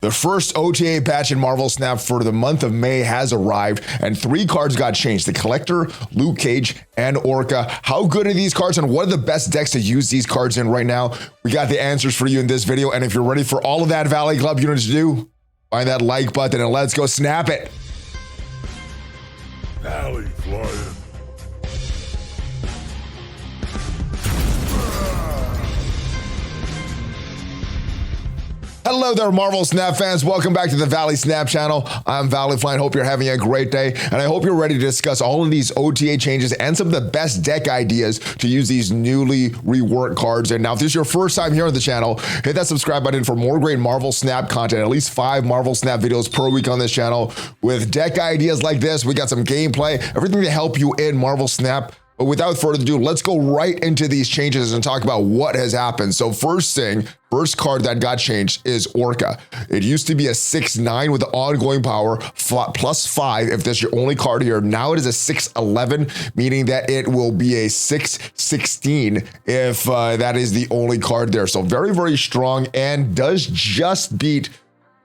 The first OTA patch in Marvel Snap for the month of May has arrived, and 3 cards got changed: the Collector, Luke Cage, and Orka. How good are these cards, and what are the best decks to use these cards in right now? We got the answers for you in this video, and if you're ready for all of that Valley Club you need to do, find that like button and let's go snap it. ValleyFlyin. Hello there, Marvel Snap fans. Welcome back to the Valley Snap channel. I'm ValleyFlyin. Hope you're having a great day, and I hope you're ready to discuss all of these OTA changes and some of the best deck ideas to use these newly reworked cards. And now, if this is your first time here on the channel, hit that subscribe button for more great Marvel Snap content. At least 5 Marvel Snap videos per week on this channel with deck ideas like this. We got some gameplay, everything to help you in Marvel Snap. But without further ado, let's go right into these changes and talk about what has happened. So first card that got changed is Orka. It used to be a 6/9 with the ongoing power +5 if that's your only card here. Now it is a 6/11, meaning that it will be a 6/16 if that is the only card there. So very, very strong, and does just beat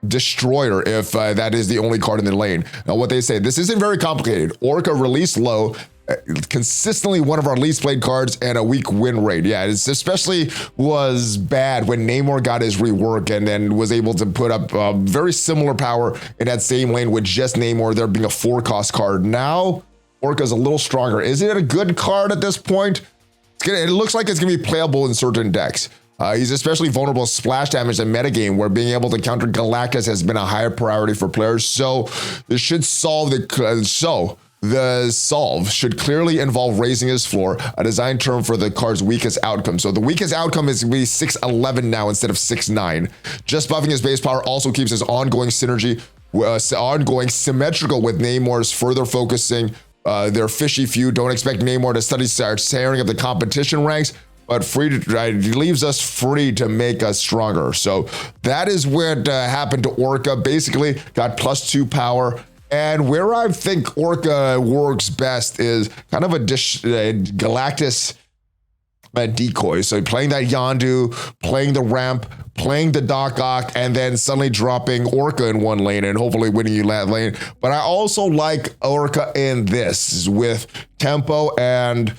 Destroyer if that is the only card in the lane. Now what they say, this isn't very complicated. Orka released low, consistently one of our least played cards, and a weak win rate. Yeah, it especially was bad when Namor got his rework and then was able to put up very similar power in that same lane with just Namor there being a 4-cost card. Now Orka's a little stronger. Is it a good card at this point? It looks like it's gonna be playable in certain decks. He's especially vulnerable to splash damage in metagame, where being able to counter Galactus has been a higher priority for players. So this should solve the solve should clearly involve raising his floor, a design term for the card's weakest outcome. So the weakest outcome is going to be 6/11 now instead of 6/9. Just buffing his base power also keeps his ongoing synergy, ongoing symmetrical with Namor's, further focusing their fishy feud. Don't expect Namor to start tearing up the competition ranks, but he leaves us free to make us stronger. So that is what happened to Orka. Basically got +2 power. And where I think Orka works best is kind of a Galactus decoy. So playing that Yondu, playing the ramp, playing the Doc Ock, and then suddenly dropping Orka in one lane and hopefully winning you that lane. But I also like Orka in this with tempo and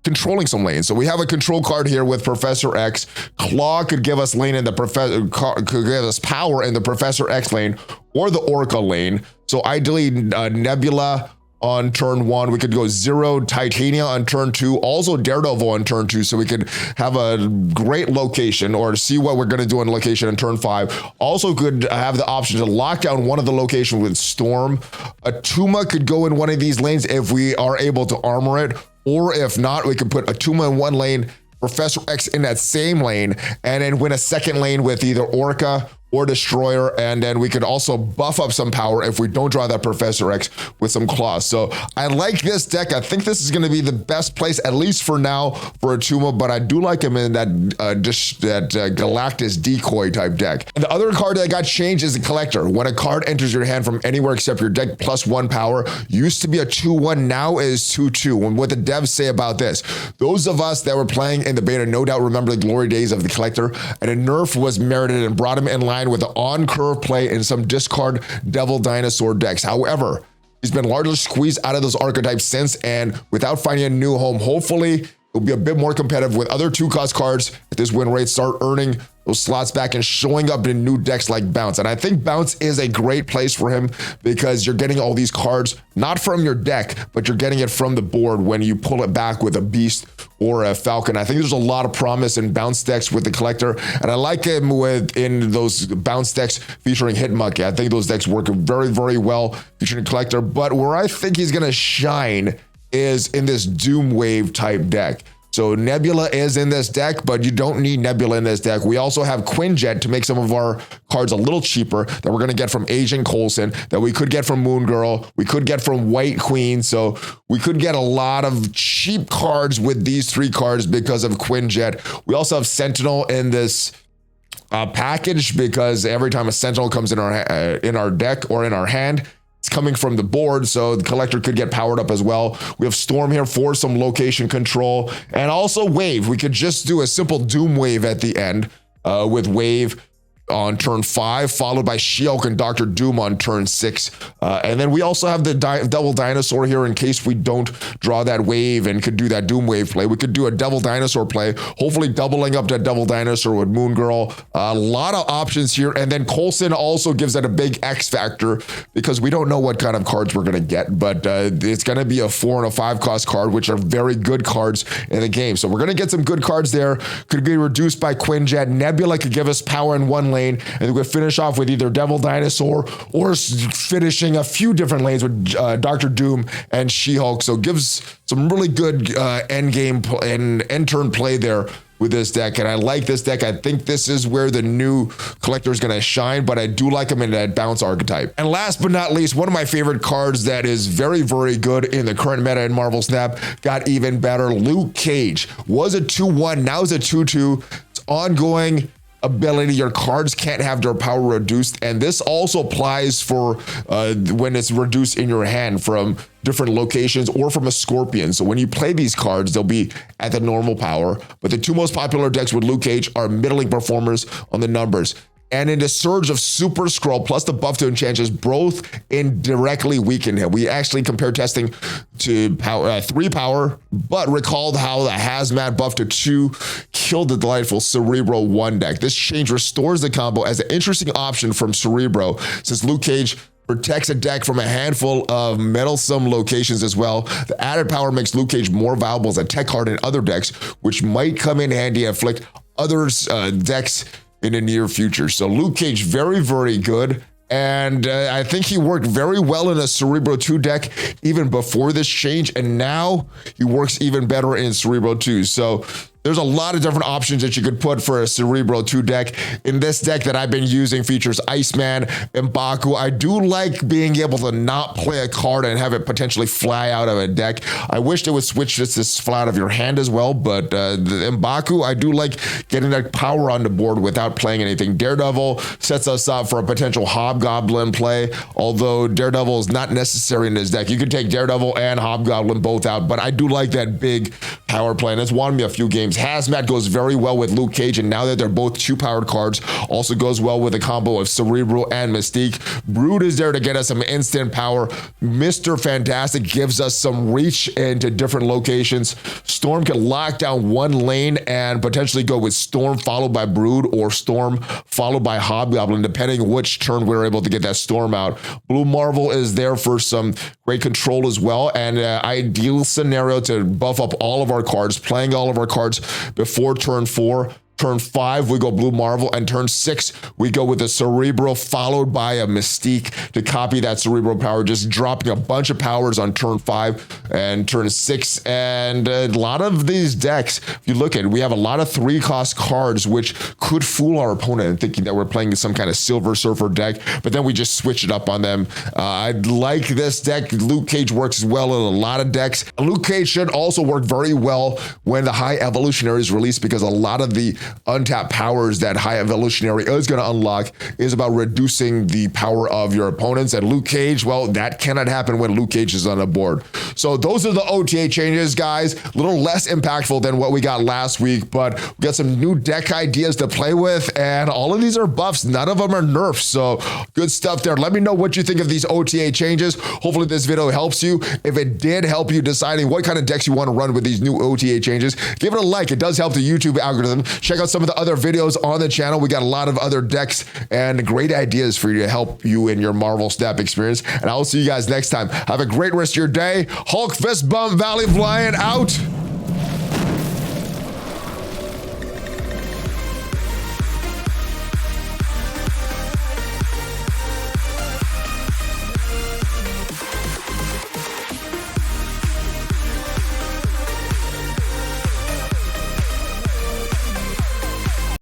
controlling some lanes. So we have a control card here with Professor X. Claw could give us lane in the could give us power in the Professor X lane or the Orka lane. So ideally Nebula on turn 1. We could go 0 Titania on turn 2, also Daredevil on turn 2, so we could have a great location or see what we're going to do on location in turn 5. Also could have the option to lock down one of the locations with Storm. A Tuma could go in one of these lanes if we are able to armor it, or if not, we could put a Tuma in one lane, Professor X in that same lane, and then win a second lane with either Orka or Destroyer, and then we could also buff up some power if we don't draw that Professor X with some claws. So I like this deck. I think this is going to be the best place, at least for now, for a Tuma, but I do like him in that Galactus decoy type deck. And the other card that got changed is the Collector. When a card enters your hand from anywhere except your deck, +1 power. Used to be a 2/1, now is 2/2. And what the devs say about this, those of us that were playing in the beta no doubt remember the glory days of the Collector, and a nerf was merited and brought him in line with the on-curve play in some discard Devil Dinosaur decks. However, he's been largely squeezed out of those archetypes since, and without finding a new home, hopefully it'll be a bit more competitive with other 2-cost cards if this win rate start earning those slots back and showing up in new decks like Bounce. And I think Bounce is a great place for him because you're getting all these cards not from your deck, but you're getting it from the board when you pull it back with a Beast or a Falcon. I think there's a lot of promise in Bounce decks with the Collector, and I like him in those Bounce decks featuring Hitmonkey. I think those decks work very, very well featuring Collector, but where I think he's gonna shine is in this Doom Wave type deck. So Nebula is in this deck, but you don't need Nebula in this deck. We also have Quinjet to make some of our cards a little cheaper that we're going to get from Agent Coulson, that we could get from Moon Girl, we could get from White Queen. So we could get a lot of cheap cards with these 3 cards because of Quinjet. We also have Sentinel in this package because every time a Sentinel comes in our deck or in our hand, it's coming from the board, so the Collector could get powered up as well. We have Storm here for some location control, and also Wave. We could just do a simple Doom Wave at the end with Wave on turn 5, followed by She-Hulk and Dr. Doom on turn 6. And then we also have the Devil Dinosaur here in case we don't draw that wave and could do that Doom wave play. We could do a Devil Dinosaur play, hopefully doubling up that Devil Dinosaur with Moon Girl. A lot of options here. And then Coulson also gives that a big X factor because we don't know what kind of cards we're going to get, but it's going to be a 4 and a 5 cost card, which are very good cards in the game. So we're going to get some good cards there. Could be reduced by Quinjet. Nebula could give us power in one lane, and we could finish off with either Devil Dinosaur or finishing a few different lanes with Dr. Doom and She-Hulk. So gives some really good end game and end turn play there with this deck, and I like this deck. I think this is where the new collector is going to shine, but I do like him in that bounce archetype. And last but not least, one of my favorite cards that is very, very good in the current meta in Marvel Snap, got even better. Luke Cage was a 2-1, now is a 2-2. It's ongoing ability. Your cards can't have their power reduced, and this also applies for when it's reduced in your hand from different locations or from a Scorpion. So when you play these cards, they'll be at the normal power, but the two most popular decks with Luke Cage are middling performers on the numbers. And in the surge of Super Scroll plus the buff to enchanters, both indirectly weaken him. We actually compare testing to power 3 power, but recalled how the Hazmat buff to 2 killed the delightful Cerebro 1 deck. This change restores the combo as an interesting option from Cerebro, since Luke Cage protects a deck from a handful of meddlesome locations as well. The added power makes Luke Cage more valuable as a tech card in other decks, which might come in handy and afflict others' decks in the near future. So Luke Cage, very, very good. And I think he worked very well in a Cerebro 2 deck even before this change. And now he works even better in Cerebro 2. So there's a lot of different options that you could put for a Cerebro 2 deck. In this deck that I've been using features Iceman and M'Baku. I do like being able to not play a card and have it potentially fly out of a deck. I wish they would switch this fly out of your hand as well, but the M'Baku, I do like getting that power on the board without playing anything. Daredevil sets us up for a potential Hobgoblin play, although Daredevil is not necessary in this deck. You could take Daredevil and Hobgoblin both out, but I do like that big power play, and it's won me a few games. Hazmat goes very well with Luke Cage, and now that they're both 2-powered cards, also goes well with a combo of Cerebro and Mystique. Brood is there to get us some instant power. Mr. Fantastic gives us some reach into different locations. Storm can lock down one lane and potentially go with Storm followed by Brood, or Storm followed by Hobgoblin, depending which turn we're able to get that Storm out. Blue Marvel is there for some great control as well, and ideal scenario to buff up all of our cards, playing all of our cards before turn 4. Turn 5, we go Blue Marvel, and turn 6, we go with a Cerebro followed by a Mystique to copy that Cerebro power, just dropping a bunch of powers on turn 5 and turn 6. And a lot of these decks, if you look at it, we have a lot of 3-cost cards, which could fool our opponent thinking that we're playing some kind of Silver Surfer deck, but then we just switch it up on them. I like this deck. Luke Cage works well in a lot of decks. Luke Cage should also work very well when the High Evolutionary is released, because a lot of the untapped powers that High Evolutionary is going to unlock is about reducing the power of your opponents. And Luke Cage, well, that cannot happen when Luke Cage is on the board. So those are the OTA changes, guys. A little less impactful than what we got last week, but we got some new deck ideas to play with, and all of these are buffs. None of them are nerfs, so good stuff there. Let me know what you think of these OTA changes. Hopefully this video helps you. If it did help you deciding what kind of decks you want to run with these new OTA changes, give it a like. It does help the YouTube algorithm. Check out some of the other videos on the channel. We got a lot of other decks and great ideas for you to help you in your Marvel Snap experience. And I'll see you guys next time. Have a great rest of your day. Hulk fist bump, ValleyFlyin out.